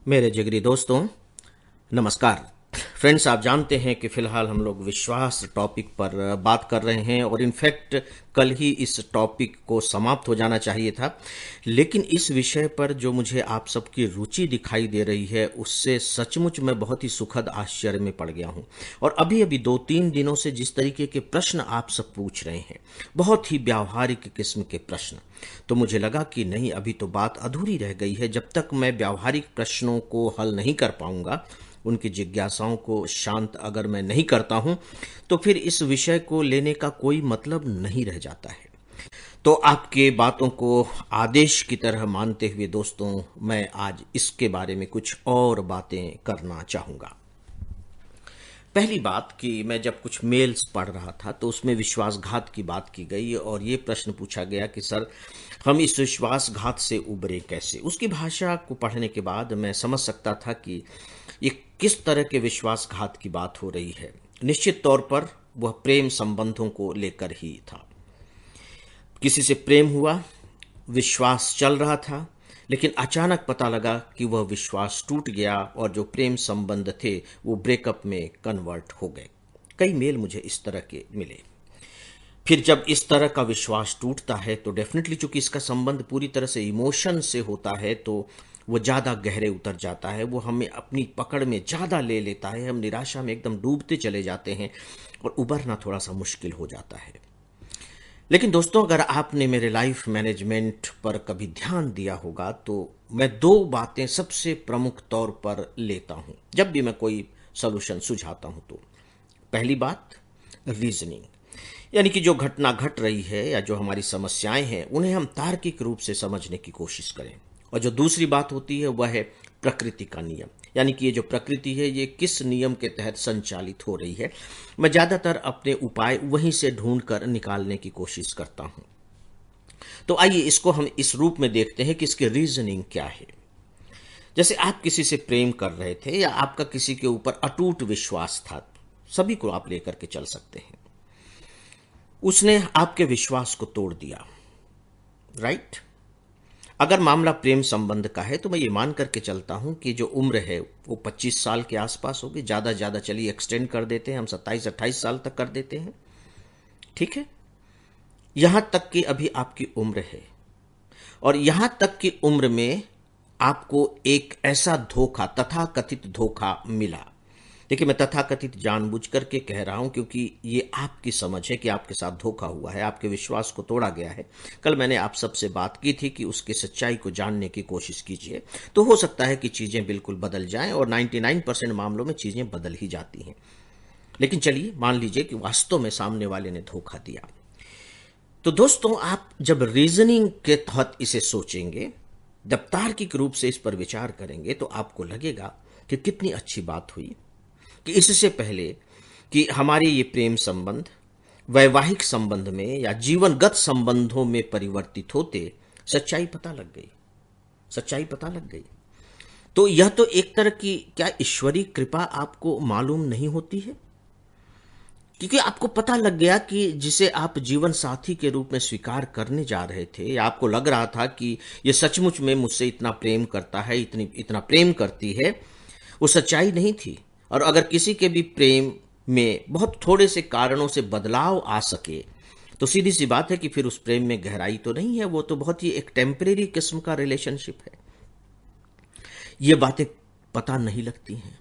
मेरे जिगरी दोस्तों, नमस्कार। फ्रेंड्स, आप जानते हैं कि फ़िलहाल हम लोग विश्वास टॉपिक पर बात कर रहे हैं और इनफैक्ट कल ही इस टॉपिक को समाप्त हो जाना चाहिए था। लेकिन इस विषय पर जो मुझे आप सबकी रुचि दिखाई दे रही है, उससे सचमुच मैं बहुत ही सुखद आश्चर्य में पड़ गया हूँ। और अभी-अभी 2-3 दिनों से जिस तरीके के प्रश्न आप सब पूछ रहे हैं, बहुत ही व्यावहारिक किस्म के प्रश्न, तो मुझे लगा कि नहीं, अभी तो बात अधूरी रह गई है। जब तक मैं व्यावहारिक प्रश्नों को हल नहीं कर पाऊंगा, उनकी जिज्ञासाओं को शांत अगर मैं नहीं करता हूं, तो फिर इस विषय को लेने का कोई मतलब नहीं रह जाता है। तो आपके बातों को आदेश की तरह मानते हुए दोस्तों, मैं आज इसके बारे में कुछ और बातें करना चाहूंगा। पहली बात कि मैं जब कुछ मेल्स पढ़ रहा था तो उसमें विश्वासघात की बात की गई और ये प्रश्न पूछा गया कि सर, हम इस विश्वासघात से उबरे कैसे। उसकी भाषा को पढ़ने के बाद मैं समझ सकता था कि ये किस तरह के विश्वासघात की बात हो रही है। निश्चित तौर पर वह प्रेम संबंधों को लेकर ही था। किसी से प्रेम हुआ, विश्वास चल रहा था, लेकिन अचानक पता लगा कि वह विश्वास टूट गया और जो प्रेम संबंध थे वो ब्रेकअप में कन्वर्ट हो गए। कई मेल मुझे इस तरह के मिले। फिर जब इस तरह का विश्वास टूटता है तो डेफिनेटली, चूंकि इसका संबंध पूरी तरह से इमोशन से होता है, तो वो ज़्यादा गहरे उतर जाता है, वो हमें अपनी पकड़ में ज़्यादा ले लेता है, हम निराशा में एकदम डूबते चले जाते हैं और उबरना थोड़ा सा मुश्किल हो जाता है। लेकिन दोस्तों, अगर आपने मेरे लाइफ मैनेजमेंट पर कभी ध्यान दिया होगा तो मैं दो बातें सबसे प्रमुख तौर पर लेता हूं जब भी मैं कोई सॉल्यूशन सुझाता हूं। तो पहली बात, रीजनिंग, यानी कि जो घटना घट रही है या जो हमारी समस्याएं हैं उन्हें हम तार्किक रूप से समझने की कोशिश करें। और जो दूसरी बात होती है वह है प्रकृति का नियम, यानी कि ये जो प्रकृति है ये किस नियम के तहत संचालित हो रही है। मैं ज्यादातर अपने उपाय वहीं से ढूंढ कर निकालने की कोशिश करता हूं। तो आइए इसको हम इस रूप में देखते हैं कि इसकी रीजनिंग क्या है। जैसे आप किसी से प्रेम कर रहे थे या आपका किसी के ऊपर अटूट विश्वास था, सभी को आप लेकर के चल सकते हैं। उसने आपके विश्वास को तोड़ दिया, राइट। अगर मामला प्रेम संबंध का है तो मैं ये मान करके चलता हूं कि जो उम्र है वो 25 साल के आसपास होगी। ज्यादा ज्यादा चलिए एक्सटेंड कर देते हैं, हम 27-28 साल तक कर देते हैं, ठीक है। यहां तक कि अभी आपकी उम्र है और यहां तक की उम्र में आपको एक ऐसा धोखा, तथाकथित धोखा मिला। देखिए, मैं तथाकथित जानबूझ करके कह रहा हूं क्योंकि ये आपकी समझ है कि आपके साथ धोखा हुआ है, आपके विश्वास को तोड़ा गया है। कल मैंने आप सबसे बात की थी कि उसकी सच्चाई को जानने की कोशिश कीजिए, तो हो सकता है कि चीजें बिल्कुल बदल जाएं और 99% मामलों में चीजें बदल ही जाती हैं। लेकिन चलिए मान लीजिए कि वास्तव में सामने वाले ने धोखा दिया। तो दोस्तों, आप जब रीजनिंग के तहत इसे सोचेंगे, जब तार्किक रूप से इस पर विचार करेंगे, तो आपको लगेगा कि कितनी अच्छी बात हुई कि इससे पहले कि हमारे ये प्रेम संबंध वैवाहिक संबंध में या जीवनगत संबंधों में परिवर्तित होते, सच्चाई पता लग गई। सच्चाई पता लग गई। तो यह तो एक तरह की क्या ईश्वरीय कृपा आपको मालूम नहीं होती है? क्योंकि आपको पता लग गया कि जिसे आप जीवन साथी के रूप में स्वीकार करने जा रहे थे, या आपको लग रहा था कि ये सचमुच में मुझसे इतना प्रेम करता है, इतना प्रेम करती है, वो सच्चाई नहीं थी। और अगर किसी के भी प्रेम में बहुत थोड़े से कारणों से बदलाव आ सके, तो सीधी सी बात है कि फिर उस प्रेम में गहराई तो नहीं है, वो तो बहुत ही एक टेम्परेरी किस्म का रिलेशनशिप है। ये बातें पता नहीं लगती हैं,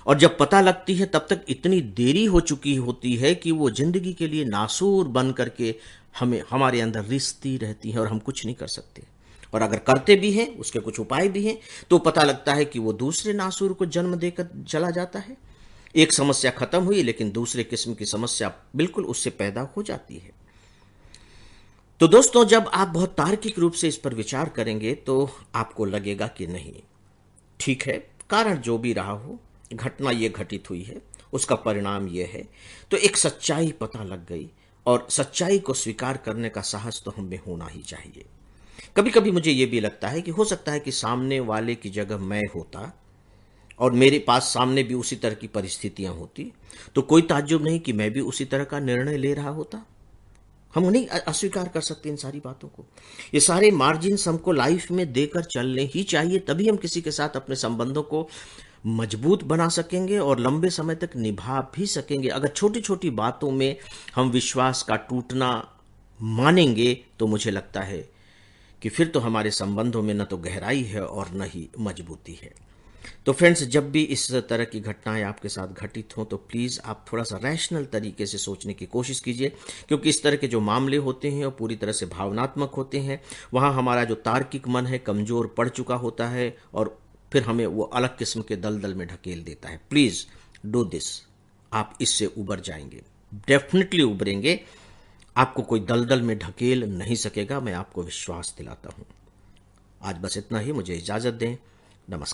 और जब पता लगती है तब तक इतनी देरी हो चुकी होती है कि वो जिंदगी के लिए नासूर बन करके हमें हमारे अंदर रिश्ती रहती है और हम कुछ नहीं कर सकते। और अगर करते भी हैं, उसके कुछ उपाय भी हैं, तो पता लगता है कि वो दूसरे नासूर को जन्म देकर चला जाता है। एक समस्या खत्म हुई, लेकिन दूसरे किस्म की समस्या बिल्कुल उससे पैदा हो जाती है। तो दोस्तों, जब आप बहुत तार्किक रूप से इस पर विचार करेंगे तो आपको लगेगा कि नहीं, ठीक है, कारण जो भी रहा हो, घटना ये घटित हुई है, उसका परिणाम ये है। तो एक सच्चाई पता लग गई, और सच्चाई को स्वीकार करने का साहस तो हमें होना ही चाहिए। कभी कभी मुझे ये भी लगता है कि हो सकता है कि सामने वाले की जगह मैं होता और मेरे पास सामने भी उसी तरह की परिस्थितियां होती, तो कोई ताज्जुब नहीं कि मैं भी उसी तरह का निर्णय ले रहा होता। हम उन्हें अस्वीकार कर सकते इन सारी बातों को। ये सारे मार्जिन्स हमको लाइफ में देकर चलने ही चाहिए, तभी हम किसी के साथ अपने संबंधों को मजबूत बना सकेंगे और लंबे समय तक निभा भी सकेंगे। अगर छोटी छोटी बातों में हम विश्वास का टूटना मानेंगे तो मुझे लगता है कि फिर तो हमारे संबंधों में न तो गहराई है और न ही मजबूती है। तो फ्रेंड्स, जब भी इस तरह की घटनाएं आपके साथ घटित हों तो प्लीज़ आप थोड़ा सा रैशनल तरीके से सोचने की कोशिश कीजिए, क्योंकि इस तरह के जो मामले होते हैं वो पूरी तरह से भावनात्मक होते हैं। वहाँ हमारा जो तार्किक मन है कमज़ोर पड़ चुका होता है और फिर हमें वो अलग किस्म के दलदल में ढकेल देता है। प्लीज़ डू दिस, आप इससे उबर जाएंगे, डेफिनेटली उबरेंगे। आपको कोई दलदल में ढकेल नहीं सकेगा, मैं आपको विश्वास दिलाता हूँ। आज बस इतना ही, मुझे इजाज़त दें। नमस्कार।